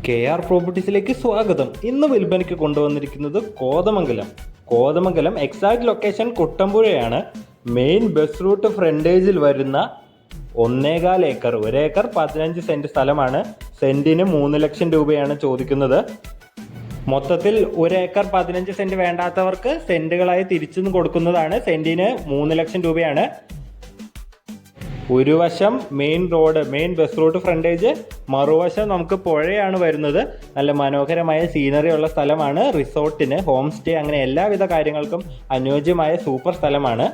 KR പ്രോപ്പർട്ടീസിലേക്ക് സ്വാഗതം. ഇന്ന് വിൽപ്പനയ്ക്ക് കൊണ്ടുവന്നിരിക്കുന്നത് കോതമംഗലം എക്സാക്ട് ലൊക്കേഷൻ കുട്ടമ്പുഴയാണ്. മെയിൻ ബസ് റൂട്ട് ഫ്രണ്ടേജിൽ വരുന്ന 1.25 ഏക്കർ, 1 ഏക്കർ 15 സെന്റ് സ്ഥലമാണ്. സെന്റിന് 3 ലക്ഷം രൂപയാണ് ചോദിക്കുന്നത്. മൊത്തത്തിൽ 1 ഏക്കർ 15 സെന്റ് വേണ്ടാത്തവർക്ക് സെന്റുകളായി തിരിച്ചു കൊടുക്കുന്നതാണ്. സെന്റിന് 3 ലക്ഷം രൂപയാണ്. ഒരു വശം മെയിൻ ബസ് റൂട്ട് ഫ്രണ്ടേജ്, മറുവശം നമുക്ക് പുഴയാണ് വരുന്നത്. നല്ല മനോഹരമായ സീനറി ഉള്ള സ്ഥലമാണ്. റിസോർട്ടിന്, ഹോം സ്റ്റേ, അങ്ങനെ എല്ലാവിധ കാര്യങ്ങൾക്കും അനുയോജ്യമായ സൂപ്പർ സ്ഥലമാണ്.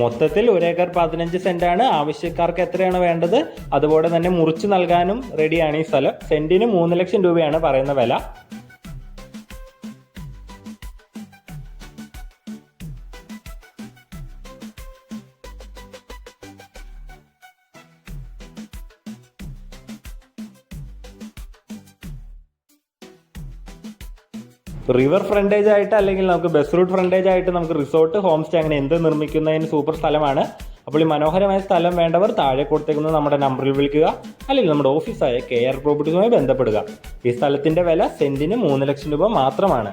മൊത്തത്തിൽ 1 ഏക്കർ 15 സെന്റാണ്. ആവശ്യക്കാർക്ക് എത്രയാണ് വേണ്ടത് അതുപോലെ തന്നെ മുറിച്ച് നൽകാനും റെഡിയാണ് ഈ സ്ഥലം. സെന്റിന് 3 ലക്ഷം രൂപയാണ് പറയുന്ന വില. റിവർ ഫ്രണ്ടേജ് ആയിട്ട് അല്ലെങ്കിൽ നമുക്ക് ബസ് റൂട്ട് ഫ്രണ്ടേജ് ആയിട്ട് നമുക്ക് റിസോർട്ട്, ഹോം സ്റ്റേ അങ്ങനെ എന്ത് നിർമ്മിക്കുന്നതിന് സൂപ്പർ സ്ഥലമാണ്. അപ്പോൾ ഈ മനോഹരമായ സ്ഥലം വേണ്ടവർ താഴെ കൊടുത്തേക്കുന്നത് നമ്മുടെ നമ്പറിൽ വിളിക്കുക, അല്ലെങ്കിൽ നമ്മുടെ ഓഫീസായ KR പ്രോപ്പർട്ടീസുമായി ബന്ധപ്പെടുക. ഈ സ്ഥലത്തിന്റെ വില സെന്റിന് 3 ലക്ഷം രൂപ മാത്രമാണ്.